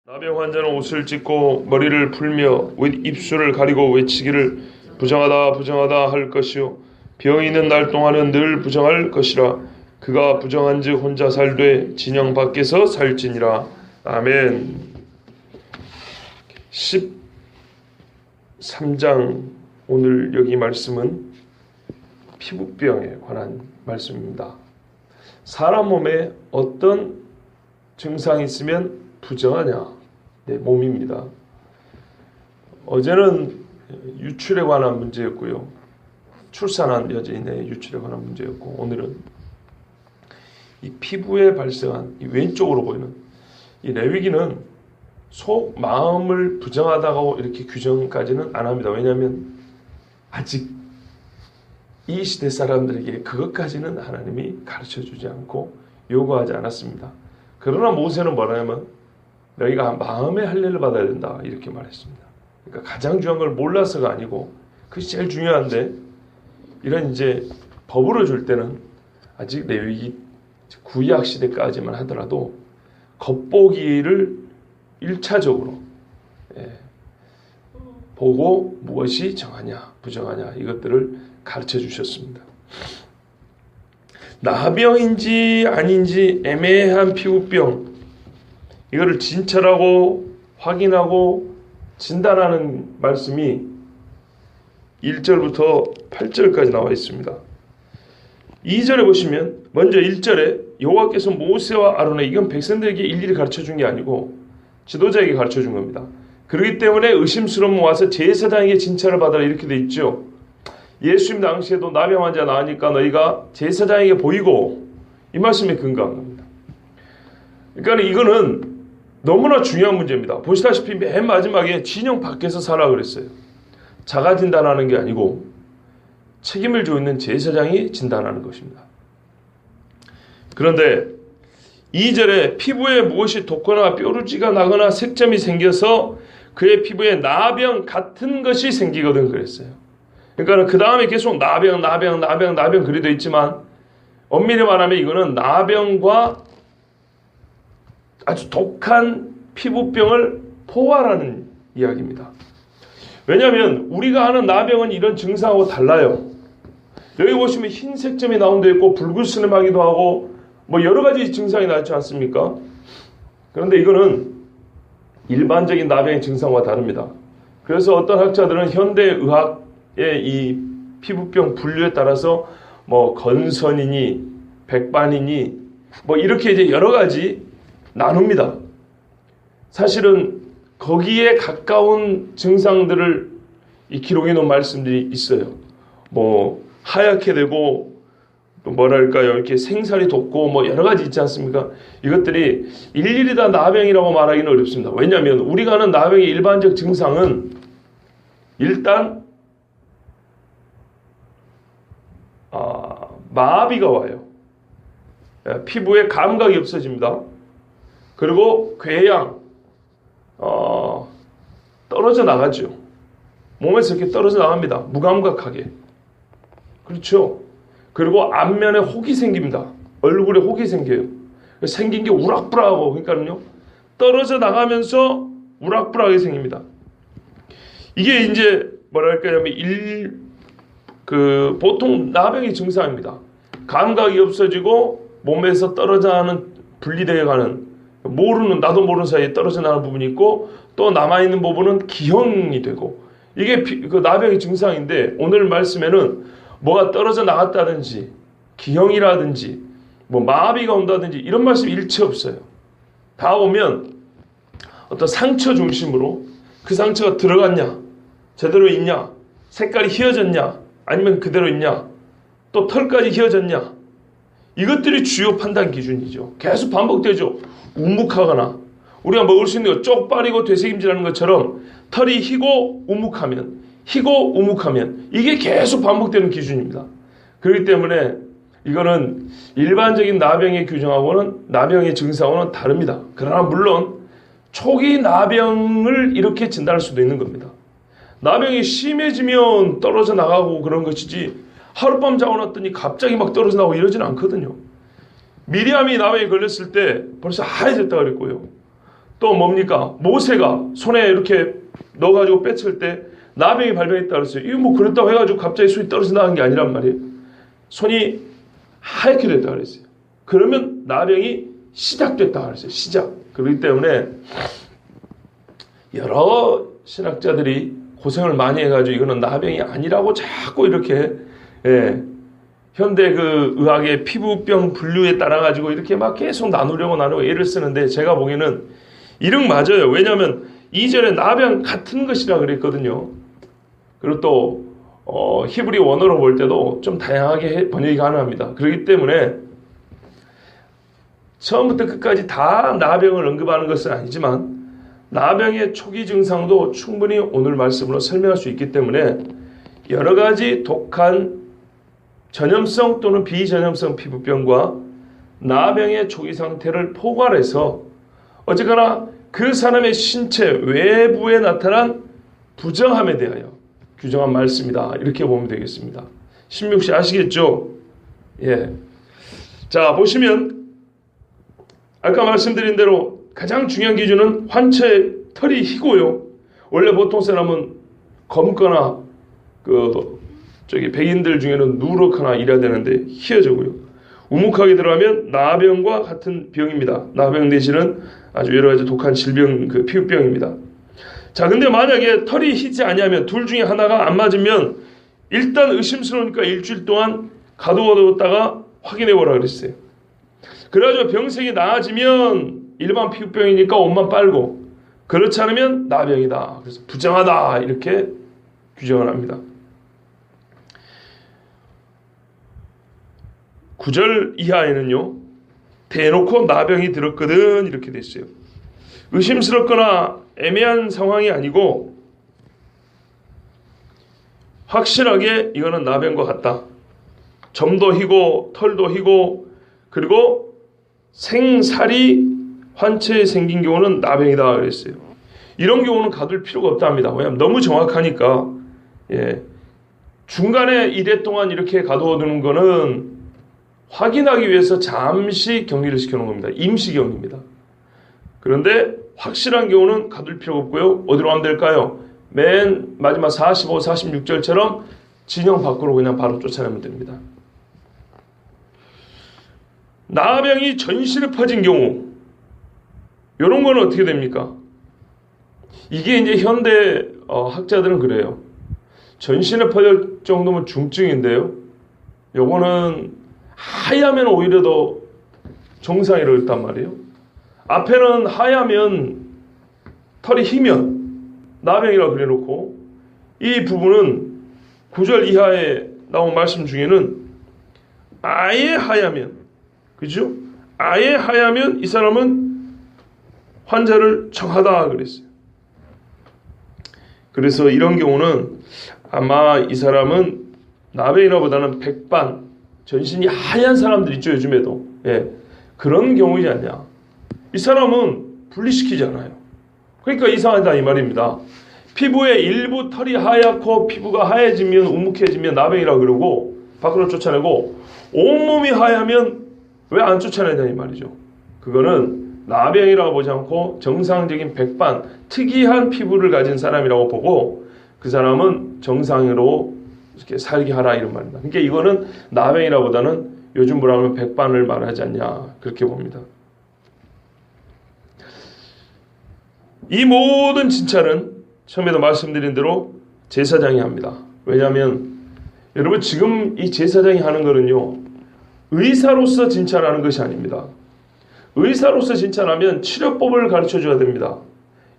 나병 환자는 옷을 찢고 머리를 풀며 입술을 가리고 외치기를 부정하다 부정하다 할 것이요 병이 있는 날 동안은 늘 부정할 것이라. 그가 부정한즉 혼자 살되 진영 밖에서 살지니라. 아멘. 13장 오늘 여기 말씀은 피부병에 관한 말씀입니다. 사람 몸에 어떤 증상이 있으면 부정하냐? 내 몸입니다. 어제는 유출에 관한 문제였고요. 출산한 여자인의 유출에 관한 문제였고, 오늘은 이 피부에 발생한 이 왼쪽으로 보이는 이 레위기는 속 마음을 부정하다고 이렇게 규정까지는 안 합니다. 왜냐하면 아직 이 시대 사람들에게 그것까지는 하나님이 가르쳐주지 않고 요구하지 않았습니다. 그러나 모세는 뭐냐면 너희가 마음의 할례를 받아야 된다 이렇게 말했습니다. 그러니까 가장 중요한 걸 몰라서가 아니고 그것이 제일 중요한데, 이런 이제 법으로 줄 때는 아직 레위기 구약 시대까지만 하더라도 겉보기를 1차적으로 보고 무엇이 정하냐 부정하냐 이것들을 가르쳐 주셨습니다. 나병인지 아닌지 애매한 피부병, 이거를 진찰하고 확인하고 진단하는 말씀이 1절부터 8절까지 나와 있습니다. 2절에 보시면 먼저 1절에 여호와께서 모세와 아론에, 이건 백성들에게 일일이 가르쳐준 게 아니고 지도자에게 가르쳐준 겁니다. 그렇기 때문에 의심스러움 와서 제사장에게 진찰을 받아라 이렇게 돼 있죠. 예수님 당시에도 나병 환자 나으니까 너희가 제사장에게 보이고, 이 말씀에 근거한 겁니다. 그러니까 이거는 너무나 중요한 문제입니다. 보시다시피 맨 마지막에 진영 밖에서 살아 그랬어요. 자가 진단하는 게 아니고 책임을 지고 있는 제사장이 진단하는 것입니다. 그런데 2절에 피부에 무엇이 돋거나 뾰루지가 나거나 색점이 생겨서 그의 피부에 나병 같은 것이 생기거든 그랬어요. 그러니까 그 다음에 계속 나병 그리 되어 있지만 엄밀히 말하면 이거는 나병과 아주 독한 피부병을 포괄하는 이야기입니다. 왜냐하면 우리가 아는 나병은 이런 증상하고 달라요. 여기 보시면 흰 색점이 나온 데 있고 붉으스름하기도 하고 뭐 여러 가지 증상이 나지 않습니까? 그런데 이거는 일반적인 나병의 증상과 다릅니다. 그래서 어떤 학자들은 현대의학의 이 피부병 분류에 따라서 뭐 건선이니 백반이니 뭐 이렇게 이제 여러 가지 나눕니다. 사실은 거기에 가까운 증상들을 이 기록해 놓은 말씀들이 있어요. 뭐 하얗게 되고 또 뭐랄까요, 이렇게 생살이 돋고 뭐 여러 가지 있지 않습니까? 이것들이 일일이 다 나병이라고 말하기는 어렵습니다. 왜냐하면 우리가 아는 나병의 일반적 증상은 일단 마비가 와요. 피부에 감각이 없어집니다. 그리고 궤양 떨어져 나가죠. 몸에서 이렇게 떨어져 나갑니다. 무감각하게. 그렇죠. 그리고 안면에 혹이 생깁니다. 얼굴에 혹이 생겨요. 생긴 게 우락부락하고, 그러니까요 떨어져 나가면서 우락부락하게 생깁니다. 이게 이제 뭐랄까요, 보통 나병의 증상입니다. 감각이 없어지고 몸에서 떨어져 나가는, 분리되어 가는, 나도 모르는 사이에 떨어져 나가는 부분이 있고, 또 남아있는 부분은 기형이 되고, 이게 그 나병의 증상인데, 오늘 말씀에는 뭐가 떨어져 나갔다든지 기형이라든지 뭐 마비가 온다든지 이런 말씀 일체 없어요. 다 보면 어떤 상처 중심으로 그 상처가 들어갔냐, 제대로 있냐, 색깔이 휘어졌냐, 아니면 그대로 있냐, 또 털까지 휘어졌냐, 이것들이 주요 판단 기준이죠. 계속 반복되죠. 우묵하거나 우리가 먹을 수 있는 거 쪽발이고 되새김질하는 것처럼 털이 희고 우묵하면 이게 계속 반복되는 기준입니다. 그렇기 때문에 이거는 일반적인 나병의 규정하고는, 나병의 증상하고는 다릅니다. 그러나 물론 초기 나병을 이렇게 진단할 수도 있는 겁니다. 나병이 심해지면 떨어져 나가고 그런 것이지 하룻밤 자고 났더니 갑자기 막 떨어져 나오고 이러지는 않거든요. 미리암이 나병에 걸렸을 때 벌써 하얘졌다 그랬고요. 또 뭡니까? 모세가 손에 이렇게 넣어가지고 빼칠 때 나병이 발병했다 그랬어요. 이거 뭐 그랬다고 해가지고 갑자기 손이 떨어진다는 게 아니란 말이에요. 손이 하얗게 됐다 그랬어요. 그러면 나병이 시작됐다 그랬어요. 시작. 그렇기 때문에 여러 신학자들이 고생을 많이 해가지고 이거는 나병이 아니라고 자꾸 이렇게 현대 그 의학의 피부병 분류에 따라 가지고 이렇게 막 계속 나누려고 애를 쓰는데 제가 보기에는 이름 맞아요. 왜냐하면 이전에 나병 같은 것이라 그랬거든요. 그리고 또 히브리 원어로 볼 때도 좀 다양하게 번역이 가능합니다. 그렇기 때문에 처음부터 끝까지 다 나병을 언급하는 것은 아니지만 나병의 초기 증상도 충분히 오늘 말씀으로 설명할 수 있기 때문에 여러 가지 독한 전염성 또는 비전염성 피부병과 나병의 초기 상태를 포괄해서 어쨌거나 그 사람의 신체 외부에 나타난 부정함에 대하여 규정한 말씀이다. 이렇게 보면 되겠습니다. 16시 아시겠죠? 예. 자, 보시면 아까 말씀드린 대로 가장 중요한 기준은 환체의 털이 희고요. 원래 보통 사람은 검거나 백인들 중에는 누렇거나 이래야 되는데 희어져고요. 우묵하게 들어가면 나병과 같은 병입니다. 나병 내지는 아주 여러 가지 독한 질병, 피부병입니다. 자, 근데 만약에 털이 희지 않냐면 둘 중에 하나가 안 맞으면 일단 의심스러우니까 일주일 동안 가두어뒀다가 확인해보라 그랬어요. 그래가지고 병색이 나아지면 일반 피부병이니까 옷만 빨고 그렇지 않으면 나병이다. 그래서 부정하다 이렇게 규정을 합니다. 9절 이하에는요. 대놓고 나병이 들었거든 이렇게 됐어요. 의심스럽거나 애매한 상황이 아니고 확실하게 이거는 나병과 같다. 점도 희고 털도 희고 그리고 생살이 환체에 생긴 경우는 나병이다 그랬어요. 이런 경우는 가둘 필요가 없다 합니다. 왜냐하면 너무 정확하니까. 중간에 이래 동안 이렇게 가둬두는 거는 확인하기 위해서 잠시 격리를 시켜놓은 겁니다. 임시격리입니다. 그런데 확실한 경우는 가둘 필요가 없고요. 어디로 가면 될까요? 맨 마지막 45, 46절처럼 진영 밖으로 그냥 바로 쫓아내면 됩니다. 나병이 전신에 퍼진 경우 이런 거는 어떻게 됩니까? 이게 이제 현대 학자들은 그래요. 전신에 퍼질 정도면 중증인데요. 요거는 하얗면 오히려 더 정상이라고 했단 말이에요. 앞에는 하얗면 털이 희면 나병이라고 그래놓고 이 부분은 9절 이하에 나온 말씀 중에는 아예 하얗면 그죠? 아예 하얗면 이 사람은 환자를 정하다 그랬어요. 그래서 이런 경우는 아마 이 사람은 나병이라보다는 백반 전신이 하얀 사람들 있죠 요즘에도 그런 경우이지 않냐. 이 사람은 분리시키지 않아요. 그러니까 이상하다 이 말입니다. 피부에 일부 털이 하얗고 피부가 하얘지면 우묵해지면 나병이라고 그러고 밖으로 쫓아내고 온몸이 하얗면 왜 안 쫓아내냐 이 말이죠. 그거는 나병이라고 보지 않고 정상적인 백반 특이한 피부를 가진 사람이라고 보고 그 사람은 정상으로 이렇게 살게 하라 이런 말입니다. 그러니까 이거는 나병이라보다는 요즘 뭐라 하면 백반을 말하지 않냐 그렇게 봅니다. 이 모든 진찰은 처음에도 말씀드린 대로 제사장이 합니다. 왜냐하면 여러분 지금 이 제사장이 하는 거는요 의사로서 진찰하는 것이 아닙니다. 의사로서 진찰하면 치료법을 가르쳐줘야 됩니다.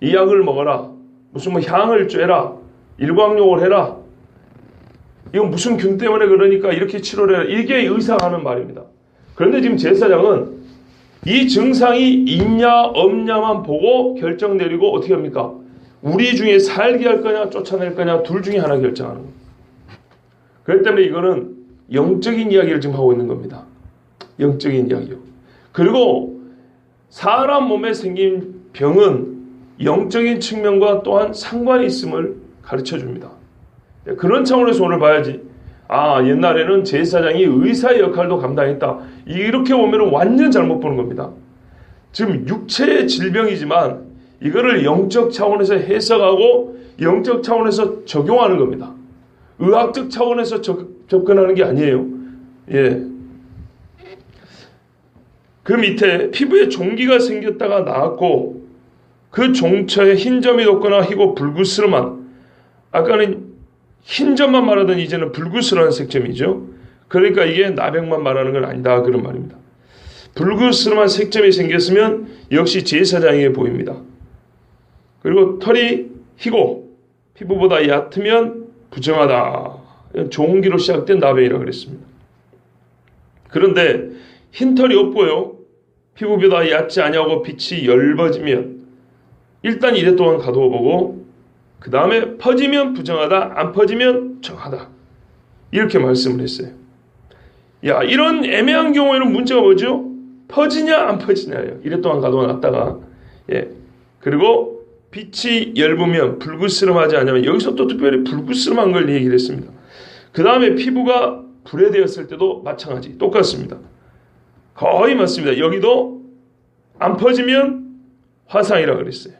이 약을 먹어라. 무슨 향을 쬐라. 일광욕을 해라. 이건 무슨 균 때문에 그러니까 이렇게 치료를 해라. 이게 의사가 하는 말입니다. 그런데 지금 제사장은 이 증상이 있냐 없냐만 보고 결정 내리고 어떻게 합니까? 우리 중에 살게 할 거냐 쫓아낼 거냐 둘 중에 하나 결정하는 거예요. 그렇기 때문에 이거는 영적인 이야기를 지금 하고 있는 겁니다. 영적인 이야기요. 그리고 사람 몸에 생긴 병은 영적인 측면과 또한 상관이 있음을 가르쳐 줍니다. 그런 차원에서 오늘 봐야지. 옛날에는 제사장이 의사의 역할도 감당했다. 이렇게 보면 완전 잘못 보는 겁니다. 지금 육체의 질병이지만 이거를 영적 차원에서 해석하고 영적 차원에서 적용하는 겁니다. 의학적 차원에서 접근하는 게 아니에요. 예. 그 밑에 피부에 종기가 생겼다가 나았고 그 종처에 흰 점이 돋거나 희고 불구스름한, 아까는 흰 점만 말하던 이제는 불구스름한 색점이죠. 그러니까 이게 나병만 말하는 건 아니다, 그런 말입니다. 불구스름한 색점이 생겼으면 역시 제사장에게 보입니다. 그리고 털이 희고 피부보다 얕으면 부정하다. 종기로 시작된 나병이라고 그랬습니다. 그런데 흰 털이 없고요, 피부보다 얕지 아니하고 빛이 엷어지면 일단 이래 동안 가두어 보고 그 다음에 퍼지면 부정하다, 안 퍼지면 정하다, 이렇게 말씀을 했어요. 야, 이런 애매한 경우에는 문제가 뭐죠? 퍼지냐 안 퍼지냐예요. 이래 동안 가두어 놨다가, 예. 그리고 빛이 엷으면 불구스름하지 않으면, 여기서 또 특별히 불구스름한 걸 얘기를 했습니다. 그 다음에 피부가 불에되었을 때도 마찬가지 똑같습니다. 거의 맞습니다. 여기도 안 퍼지면 화상이라고 그랬어요.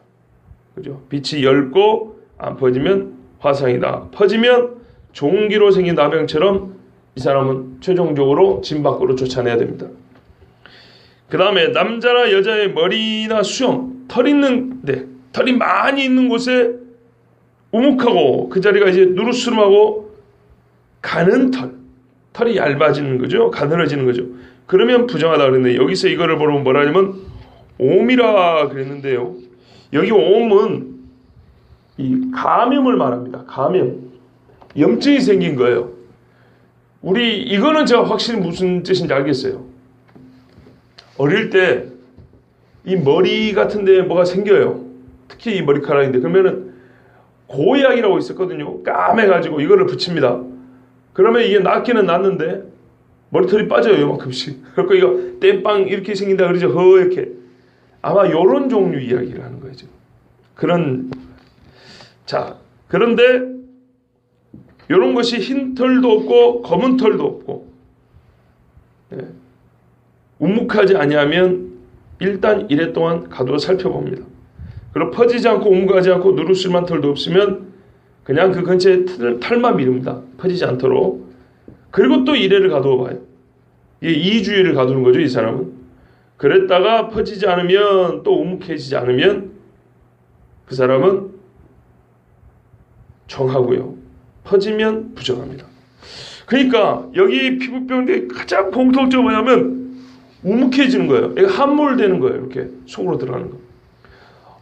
그죠? 빛이 엷고 안 퍼지면 화상이다. 퍼지면 종기로 생긴 나병처럼 이 사람은 최종적으로 진 밖으로 쫓아내야 됩니다. 그 다음에 남자나 여자의 머리나 수염, 털 있는데, 털이 많이 있는 곳에 우묵하고 그 자리가 이제 누르스름하고 가는 털이 얇아지는 거죠. 가늘어지는 거죠. 그러면 부정하다 그랬는데, 여기서 이거를 보면 뭐라 하냐면 옴이라 그랬는데요. 여기 옴은 이 감염을 말합니다. 감염. 염증이 생긴 거예요. 이거는 제가 확실히 무슨 뜻인지 알겠어요. 어릴 때 이 머리 같은 데에 뭐가 생겨요. 특히 이 머리카락인데, 그러면은 고약이라고 있었거든요. 까매가지고 이거를 붙입니다. 그러면 이게 낫기는 낫는데 머리털이 빠져요, 요만큼씩. 그러니까 이거 땜빵 이렇게 생긴다 그러죠. 허옇게. 아마 요런 종류 이야기를 하는 거죠. 그런데 요런 것이 흰 털도 없고 검은 털도 없고, 예, 우묵하지 아니하면 일단 이래 동안 가두어 살펴봅니다. 그리고 퍼지지 않고 우묵하지 않고 누르쓸만 털도 없으면 그냥 그 근처에 털만 미릅니다. 퍼지지 않도록. 그리고 또 이래를 가두어 봐요. 이게 2주일을 가두는 거죠, 이 사람은. 그랬다가 퍼지지 않으면, 또 우묵해지지 않으면 그 사람은 정하고요, 퍼지면 부정합니다. 그러니까 여기 피부병의 가장 공통점이 뭐냐면 우묵해지는 거예요. 이게 함몰되는 거예요. 이렇게 속으로 들어가는 거.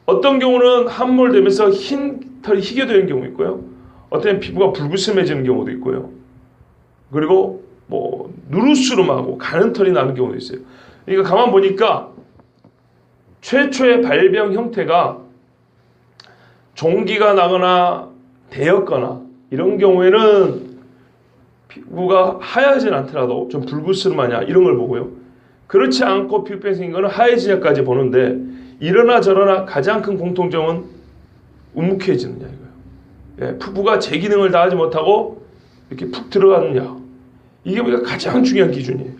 어떤 경우는 함몰되면서 흰 털이 희게 되는 경우 있고요. 어떤 피부가 불구스름해지는 경우도 있고요. 그리고 뭐 누르스름하고 가는 털이 나는 경우도 있어요. 그러니까 가만 보니까 최초의 발병 형태가 종기가 나거나 대였거나 이런 경우에는 피부가 하얘진 않더라도 좀 불구스름하냐 이런 걸 보고요. 그렇지 않고 피부병이 생긴 거는 하얘지냐까지 보는데, 이러나 저러나 가장 큰 공통점은 우묵해지느냐 이거예요. 예, 피부가 제 기능을 다하지 못하고 이렇게 푹 들어가느냐, 이게 우리가 가장 중요한 기준이에요.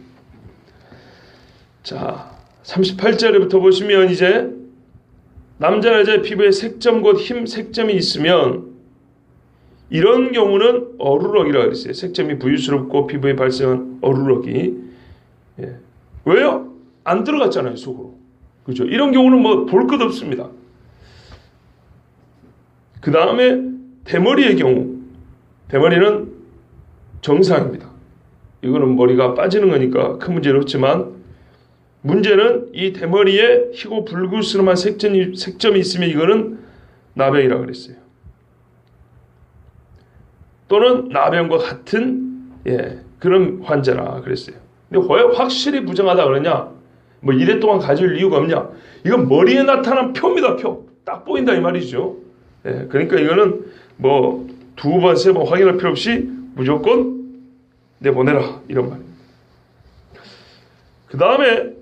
자, 38절부터 보시면 이제 남자 여자의 피부에 색점 곧 흰 색점이 있으면 이런 경우는 어루럭이라고 그랬어요. 색점이 부유스럽고 피부에 발생한 어루럭이. 예. 왜요? 안 들어갔잖아요, 속으로. 그죠? 이런 경우는 뭐 볼 것 없습니다. 그 다음에 대머리의 경우, 대머리는 정상입니다. 이거는 머리가 빠지는 거니까 큰 문제는 없지만, 문제는 이 대머리에 희고 불구스름한 색점이 있으면 이거는 나병이라고 그랬어요. 또는 나병과 같은, 예, 그런 환자라 그랬어요. 근데 왜 확실히 부정하다 그러냐? 뭐 이래 동안 가질 이유가 없냐? 이건 머리에 나타난 표입니다, 표. 딱 보인다 이 말이죠. 예, 그러니까 이거는 뭐 2번, 3번 확인할 필요 없이 무조건 내보내라, 이런 말입니다. 그 다음에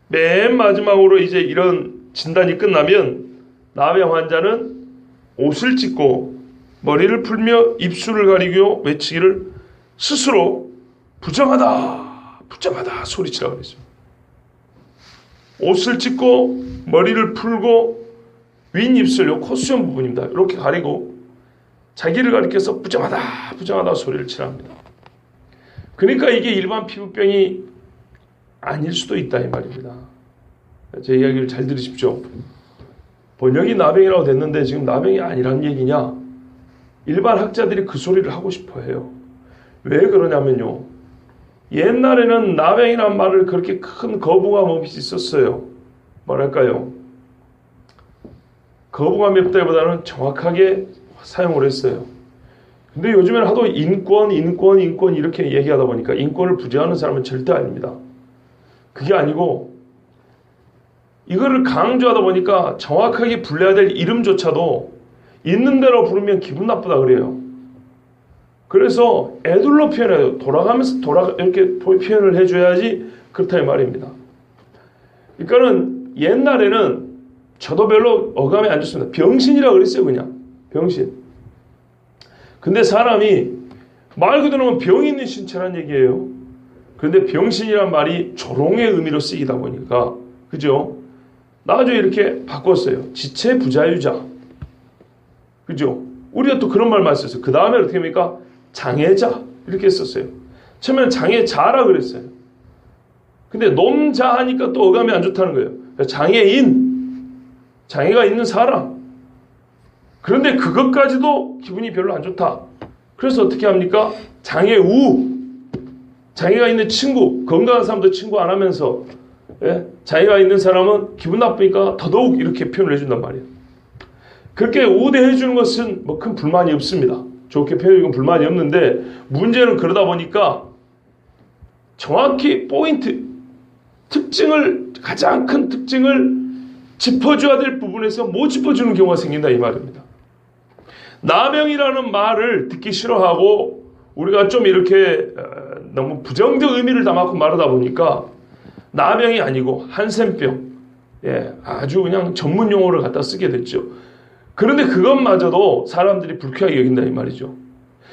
맨 마지막으로 이제 이런 진단이 끝나면 나병 환자는 옷을 찢고 머리를 풀며 입술을 가리고 외치기를 스스로 부정하다, 소리치라고 그랬습니다. 옷을 찢고 머리를 풀고 윗입술 요 콧수염 부분입니다. 이렇게 가리고 자기를 가리켜서 부정하다 부정하다 소리를 치랍니다. 그러니까 이게 일반 피부병이 아닐 수도 있다 이 말입니다. 제 이야기를 잘 들으십시오. 번역이 나병이라고 됐는데 지금 나병이 아니란 얘기냐? 일반 학자들이 그 소리를 하고 싶어 해요. 왜 그러냐면요. 옛날에는 나병이란 말을 그렇게 큰 거부감 없이 썼어요. 뭐랄까요? 거부감이 없다기보다는 정확하게 사용을 했어요. 근데 요즘에는 하도 인권 이렇게 얘기하다 보니까 인권을 부정하는 사람은 절대 아닙니다. 그게 아니고 이거를 강조하다 보니까 정확하게 불러야 될 이름조차도 있는 대로 부르면 기분 나쁘다 그래요. 그래서 애들로 표현해요. 돌아가면서 이렇게 표현을 해줘야지 그렇다 이 말입니다. 그러니까는 옛날에는 저도 별로 어감이 안 좋습니다. 병신이라고 그랬어요. 그냥 병신. 근데 사람이 말 그대로 병이 있는 신체란 얘기예요. 그런데 병신이란 말이 조롱의 의미로 쓰이다 보니까 그죠? 나중에 이렇게 바꿨어요. 지체 부자유자. 그죠? 우리가 또 그런 말만 썼어요. 그 다음에 어떻게 합니까? 장애자. 이렇게 썼어요. 처음에는 장애자라 그랬어요. 근데 놈자 하니까 또 어감이 안 좋다는 거예요. 장애인. 장애가 있는 사람. 그런데 그것까지도 기분이 별로 안 좋다. 그래서 어떻게 합니까? 장애우. 장애가 있는 친구. 건강한 사람도 친구 안 하면서 장애가 있는 사람은 기분 나쁘니까 더더욱 이렇게 표현을 해준단 말이에요. 그렇게 우대해 주는 것은 뭐 큰 불만이 없습니다. 좋게 표현해주는 불만이 없는데 문제는 그러다 보니까 정확히 포인트, 가장 큰 특징을 짚어줘야 될 부분에서 못 짚어주는 경우가 생긴다 이 말입니다. 나병이라는 말을 듣기 싫어하고 우리가 좀 이렇게 너무 부정적 의미를 담아서 말하다 보니까 나병이 아니고 한센병, 아주 그냥 전문 용어를 갖다 쓰게 됐죠. 그런데 그것마저도 사람들이 불쾌하게 여긴다 이 말이죠.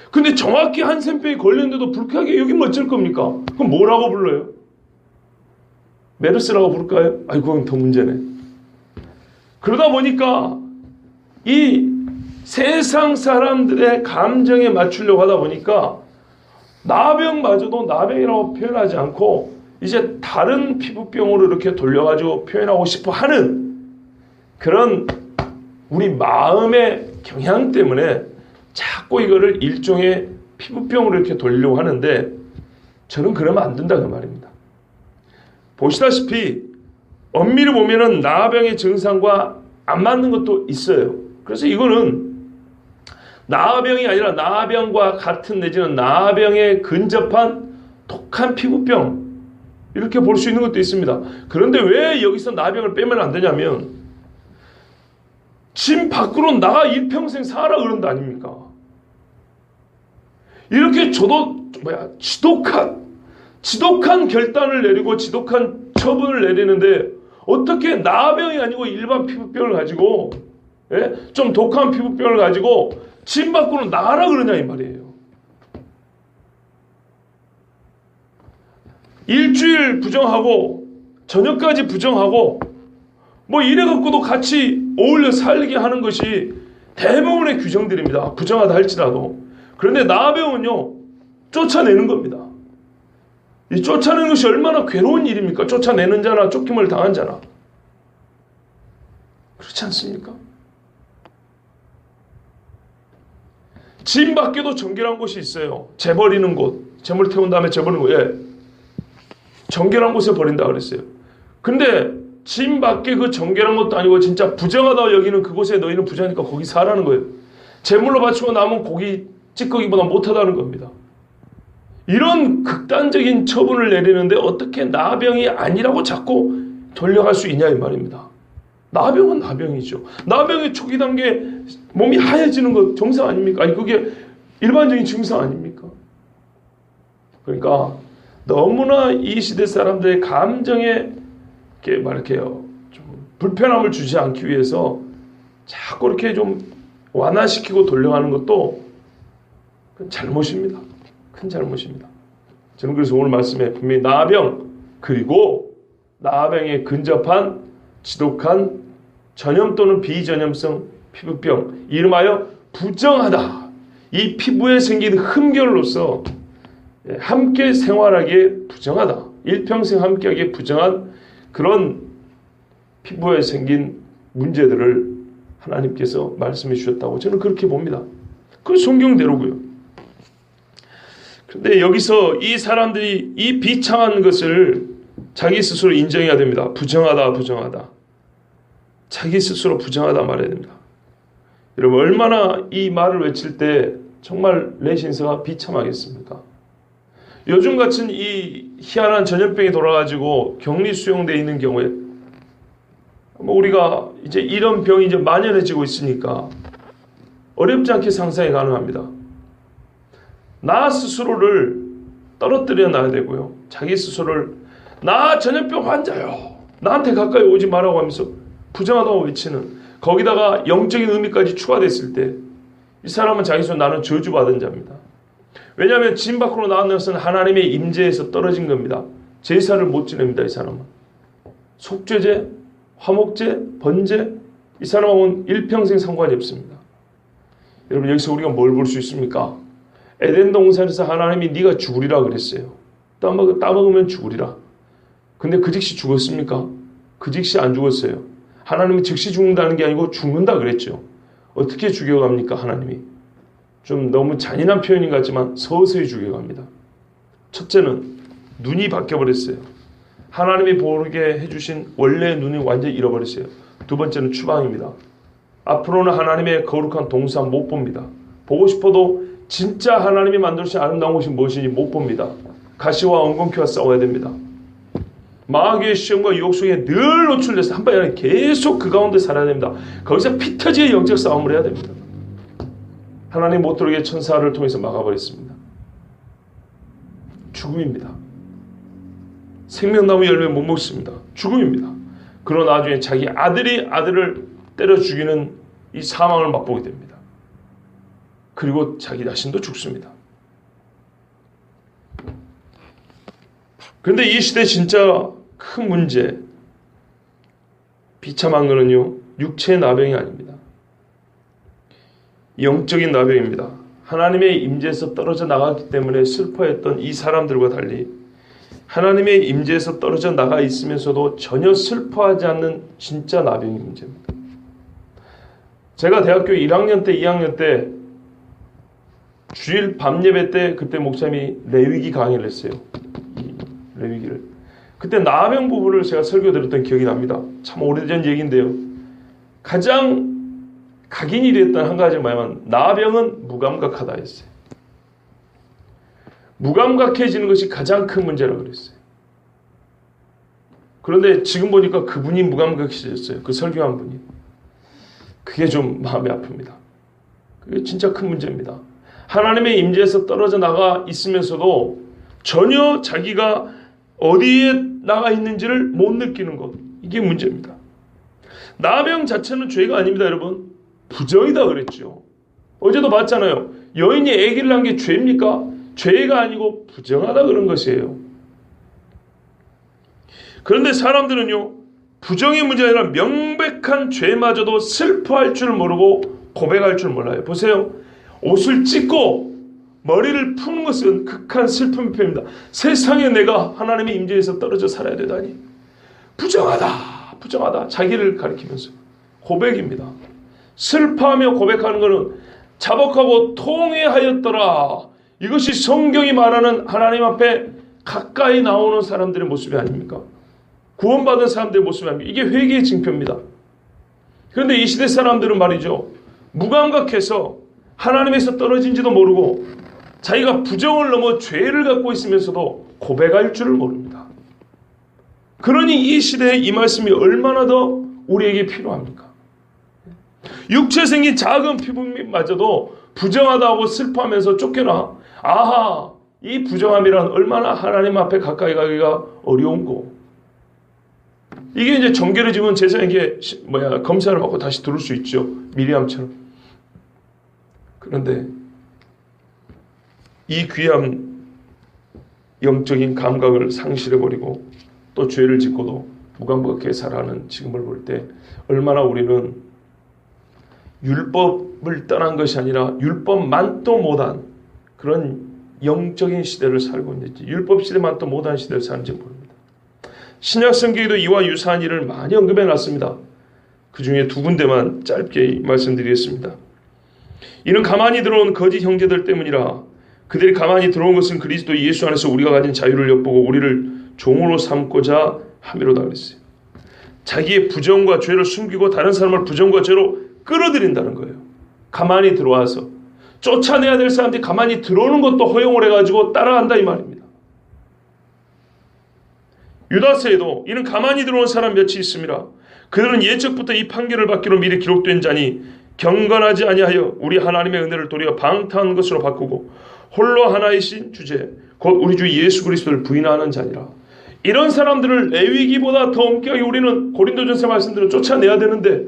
근데 정확히 한센병이 걸렸는데도 불쾌하게 여기면 어쩔 겁니까? 그럼 뭐라고 불러요? 메르스라고 부를까요? 아이고 그건 더 문제네. 그러다 보니까 이 세상 사람들의 감정에 맞추려고 하다 보니까 나병마저도 나병이라고 표현하지 않고 이제 다른 피부병으로 이렇게 돌려가지고 표현하고 싶어 하는 그런 우리 마음의 경향 때문에 자꾸 이거를 일종의 피부병으로 이렇게 돌리려고 하는데 저는 그러면 안 된다 그 말입니다. 보시다시피 엄밀히 보면은 나병의 증상과 안 맞는 것도 있어요. 그래서 이거는 나병이 아니라 나병과 같은 내지는 나병에 근접한 독한 피부병 이렇게 볼 수 있는 것도 있습니다. 그런데 왜 여기서 나병을 빼면 안 되냐면 집 밖으로 나가 일평생 살아 그런 거 아닙니까? 이렇게 지독한 결단을 내리고 지독한 처분을 내리는데 어떻게 나병이 아니고 일반 피부병을 가지고 좀 독한 피부병을 가지고 집 밖으로 나가라 그러냐 이 말이에요. 일주일 부정하고 저녁까지 부정하고 뭐 이래 갖고도 같이 어울려 살게 하는 것이 대부분의 규정들입니다. 부정하다 할지라도. 그런데 나병은요 쫓아내는 겁니다. 이 쫓아내는 것이 얼마나 괴로운 일입니까? 쫓아내는 자나 쫓김을 당한 자나. 그렇지 않습니까? 집 밖에도 정결한 곳이 있어요. 재버리는 곳. 재물 태운 다음에 재버리는 곳. 정결한 곳에 버린다 그랬어요. 근데 집 밖에 그 정결한 것도 아니고 진짜 부정하다고 여기는 그곳에 너희는 부정하니까 거기 사라는 거예요. 재물로 바치고 남은 고기 찌꺼기보다 못하다는 겁니다. 이런 극단적인 처분을 내리는데 어떻게 나병이 아니라고 자꾸 돌려갈 수 있냐 이 말입니다. 나병은 나병이죠. 나병의 초기 단계 몸이 하얘지는 것 정상 아닙니까? 아니 그게 일반적인 증상 아닙니까? 그러니까 너무나 이 시대 사람들의 감정에 이렇게요 좀 불편함을 주지 않기 위해서 자꾸 이렇게 좀 완화시키고 돌려가는 것도 잘못입니다. 큰 잘못입니다. 저는 그래서 오늘 말씀에 분명히 나병 그리고 나병에 근접한 지독한 전염 또는 비전염성 피부병, 이름하여 부정하다. 이 피부에 생긴 흠결로서 함께 생활하기에 부정하다. 일평생 함께하기에 부정한 그런 피부에 생긴 문제들을 하나님께서 말씀해 주셨다고 저는 그렇게 봅니다. 그 성경대로고요. 그런데 여기서 이 사람들이 이 비참한 것을 자기 스스로 인정해야 됩니다. 부정하다, 부정하다. 자기 스스로 부정하다 말해야 됩니다. 여러분, 얼마나 이 말을 외칠 때 정말 내 신세가 비참하겠습니까? 요즘 같은 이 희한한 전염병이 돌아가지고 격리 수용되어 있는 경우에 우리가 이제 이런 병이 이제 만연해지고 있으니까 어렵지 않게 상상이 가능합니다. 나 스스로를 떨어뜨려 놔야 되고요. 자기 스스로를 나 전염병 환자요. 나한테 가까이 오지 말라고 하면서 부정하다고 외치는, 거기다가 영적인 의미까지 추가됐을 때 이 사람은 자기 스스로 나는 저주받은 자입니다. 왜냐하면 진 밖으로 나온 것은 하나님의 임재에서 떨어진 겁니다. 제사를 못 지냅니다. 이 사람은 속죄제, 화목제, 번제, 이 사람하고는 일평생 상관이 없습니다. 여러분, 여기서 우리가 뭘 볼 수 있습니까? 에덴 동산에서 하나님이 네가 죽으리라 그랬어요. 따먹으면 죽으리라. 근데 그 즉시 죽었습니까? 그 즉시 안 죽었어요. 하나님이 즉시 죽는다는 게 아니고 죽는다 그랬죠. 어떻게 죽여갑니까? 하나님이 좀 너무 잔인한 표현인 것 같지만 서서히 죽여갑니다. 첫째는 눈이 바뀌어버렸어요. 하나님이 보게 해주신 원래의 눈이 완전히 잃어버렸어요. 두 번째는 추방입니다. 앞으로는 하나님의 거룩한 동산 못 봅니다. 보고 싶어도 진짜 하나님이 만드신 아름다운 것이 무엇인지 못 봅니다. 가시와 엉겅퀴와 싸워야 됩니다. 마귀의 시험과 유혹 속에 늘 노출돼서 한 번이 아니라 계속 그 가운데 살아야 됩니다. 거기서 피 터지게 영적 싸움을 해야 됩니다. 하나님 못 들어오게 천사를 통해서 막아버렸습니다. 죽음입니다. 생명나무 열매 못 먹습니다. 죽음입니다. 그런 나중에 자기 아들이 아들을 때려 죽이는 이 사망을 맛보게 됩니다. 그리고 자기 자신도 죽습니다. 그런데 이 시대 진짜 큰 문제, 비참한 거는요, 육체의 나병이 아닙니다. 영적인 나병입니다. 하나님의 임재에서 떨어져 나갔기 때문에 슬퍼했던 이 사람들과 달리 하나님의 임재에서 떨어져 나가 있으면서도 전혀 슬퍼하지 않는 진짜 나병의 문제입니다. 제가 대학교 1학년 때, 2학년 때 주일 밤 예배 때 그때 목사님이 레위기 강의를 했어요. 이 레위기를. 그때 나병 부분을 제가 설교 드렸던 기억이 납니다. 참 오래전 얘기인데요. 가장 각인이 됐던 한 가지 뭐냐면 나병은 무감각하다 했어요. 무감각해지는 것이 가장 큰 문제라고 그랬어요. 그런데 지금 보니까 그분이 무감각해졌어요. 그 설교한 분이. 그게 좀 마음이 아픕니다. 그게 진짜 큰 문제입니다. 하나님의 임재에서 떨어져 나가 있으면서도 전혀 자기가 어디에 나가 있는지를 못 느끼는 것. 이게 문제입니다. 나병 자체는 죄가 아닙니다, 여러분. 부정이다 그랬죠. 어제도 봤잖아요. 여인이 아기를 낳은 게 죄입니까? 죄가 아니고 부정하다 그런 것이에요. 그런데 사람들은요, 부정의 문제가 아니라 명백한 죄마저도 슬퍼할 줄 모르고 고백할 줄 몰라요. 보세요. 옷을 찢고 머리를 푸는 것은 극한 슬픔의 표현입니다. 세상에 내가 하나님의 임재에서 떨어져 살아야 되다니. 부정하다, 부정하다. 자기를 가리키면서 고백입니다. 슬퍼하며 고백하는 것은 자복하고 통회하였더라. 이것이 성경이 말하는 하나님 앞에 가까이 나오는 사람들의 모습이 아닙니까? 구원받은 사람들의 모습이 아닙니까? 이게 회개의 징표입니다. 그런데 이 시대 사람들은 말이죠, 무감각해서 하나님에서 떨어진지도 모르고 자기가 부정을 넘어 죄를 갖고 있으면서도 고백할 줄을 모릅니다. 그러니 이 시대에 이 말씀이 얼마나 더 우리에게 필요합니까? 육체 생긴 작은 피부마저도 부정하다고 슬퍼하면서 쫓겨나. 아하, 이 부정함이란 얼마나 하나님 앞에 가까이 가기가 어려운고. 이게 이제 정결해지면 제사에게 검사를 받고 다시 들을 수 있죠. 미리암처럼. 그런데 이 귀한 영적인 감각을 상실해버리고 또 죄를 짓고도 무감각하게 살아가는 지금을 볼 때 얼마나 우리는 율법을 떠난 것이 아니라 율법만도 못한 그런 영적인 시대를 살고 있는지, 율법 시대만도 못한 시대를 사는지 모릅니다. 신약 성경에도 이와 유사한 일을 많이 언급해 놨습니다. 그 중에 두 군데만 짧게 말씀드리겠습니다. 이는 가만히 들어온 거짓 형제들 때문이라. 그들이 가만히 들어온 것은 그리스도 예수 안에서 우리가 가진 자유를 엿보고 우리를 종으로 삼고자 함이로다 그랬어요. 자기의 부정과 죄를 숨기고 다른 사람을 부정과 죄로 끌어들인다는 거예요. 가만히 들어와서 쫓아내야 될 사람들이 가만히 들어오는 것도 허용을 해가지고 따라간다 이 말입니다. 유다서에도 이는 가만히 들어온 사람 몇이 있음이라. 그들은 예적부터 이 판결을 받기로 미리 기록된 자니 경건하지 아니하여 우리 하나님의 은혜를 도리어 방탕한 것으로 바꾸고 홀로 하나이신 주제 곧 우리 주 예수 그리스도를 부인하는 자니라. 이런 사람들을 레위기보다 더 엄격하게 우리는 고린도전서 말씀대로 쫓아내야 되는데,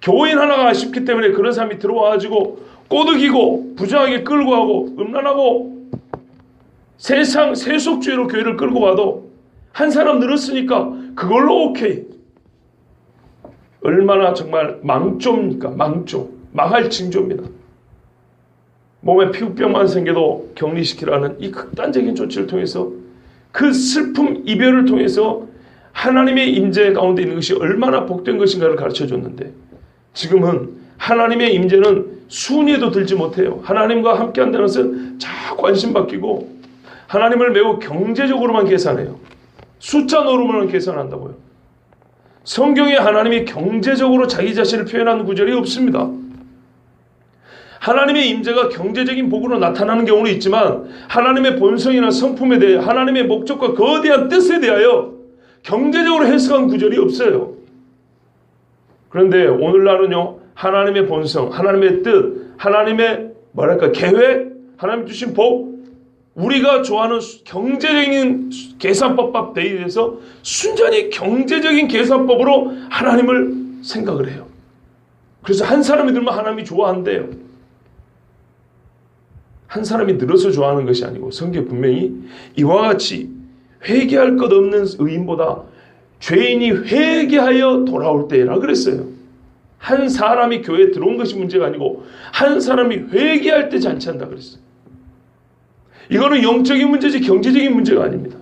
교인 하나가 아쉽기 때문에 그런 사람이 들어와가지고 꼬드기고 부정하게 끌고 가고 음란하고 세상 세속주의로 교회를 끌고 와도 한 사람 늘었으니까 그걸로 오케이. 얼마나 정말 망조입니까? 망조. 망할 징조입니다. 몸에 피부병만 생겨도 격리시키라는 이 극단적인 조치를 통해서, 그 슬픔 이별을 통해서 하나님의 임재 가운데 있는 것이 얼마나 복된 것인가를 가르쳐줬는데, 지금은 하나님의 임재는 순위에도 들지 못해요. 하나님과 함께 한다는 것은 자 관심 바뀌고 하나님을 매우 경제적으로만 계산해요. 숫자 노름으로만 계산한다고요. 성경에 하나님이 경제적으로 자기 자신을 표현하는 구절이 없습니다. 하나님의 임재가 경제적인 복으로 나타나는 경우는 있지만 하나님의 본성이나 성품에 대해 하나님의 목적과 거대한 뜻에 대하여 경제적으로 해석한 구절이 없어요. 그런데 오늘날은요, 하나님의 본성, 하나님의 뜻, 하나님의 계획, 하나님 주신 복, 우리가 좋아하는 경제적인 계산법과 대입해서 순전히 경제적인 계산법으로 하나님을 생각을 해요. 그래서 한 사람이 들면 하나님이 좋아한대요. 한 사람이 늘어서 좋아하는 것이 아니고 성경 분명히 이와 같이 회개할 것 없는 의인보다 죄인이 회개하여 돌아올 때라 그랬어요. 한 사람이 교회에 들어온 것이 문제가 아니고 한 사람이 회개할 때 잔치한다 그랬어요. 이거는 영적인 문제지 경제적인 문제가 아닙니다.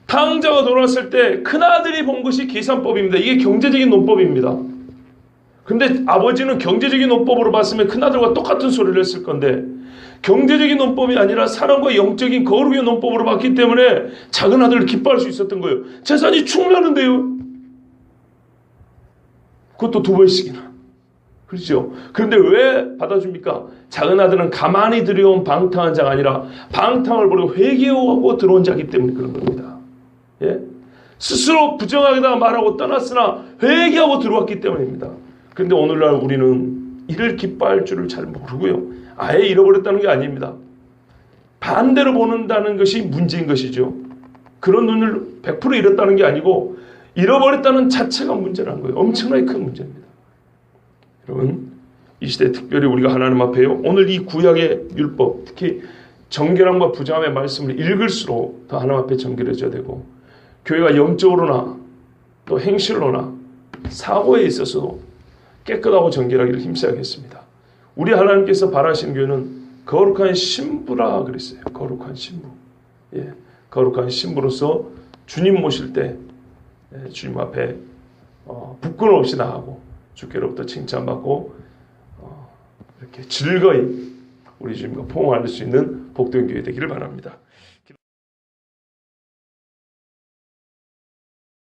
탕자가 돌아왔을 때 큰아들이 본 것이 계산법입니다. 이게 경제적인 논법입니다. 근데 아버지는 경제적인 논법으로 봤으면 큰아들과 똑같은 소리를 했을 건데, 경제적인 논법이 아니라 사랑과 영적인 거룩의 논법으로 봤기 때문에 작은 아들을 기뻐할 수 있었던 거예요. 재산이 충분하는데요. 그것도 2번씩이나. 그렇죠. 그런데 왜 받아줍니까? 작은 아들은 가만히 들여온 방탕한 자가 아니라 방탕을 버리고 회개하고 들어온 자이기 때문에 그런 겁니다. 예? 스스로 부정하게다 말하고 떠났으나 회개하고 들어왔기 때문입니다. 그런데 오늘날 우리는 이를 기뻐할 줄을 잘 모르고요. 아예 잃어버렸다는 게 아닙니다. 반대로 보는다는 것이 문제인 것이죠. 그런 눈을 100% 잃었다는 게 아니고 잃어버렸다는 자체가 문제라는 거예요. 엄청나게 큰 문제입니다. 여러분, 이 시대 특별히 우리가 하나님 앞에요, 오늘 이 구약의 율법, 특히 정결함과 부정함의 말씀을 읽을수록 더 하나님 앞에 정결해져야 되고, 교회가 영적으로나 또 행실로나 사고에 있어서도 깨끗하고 정결하기를 힘써야겠습니다. 우리 하나님께서 바라시는 교회는 거룩한 신부라 그랬어요. 거룩한 신부. 예, 거룩한 신부로서 주님 모실 때 주님 앞에 부끄럼 없이 나가고 주께로부터 칭찬받고 이렇게 즐거이 우리 주님과 포옹할 수 있는 복된 교회 되기를 바랍니다.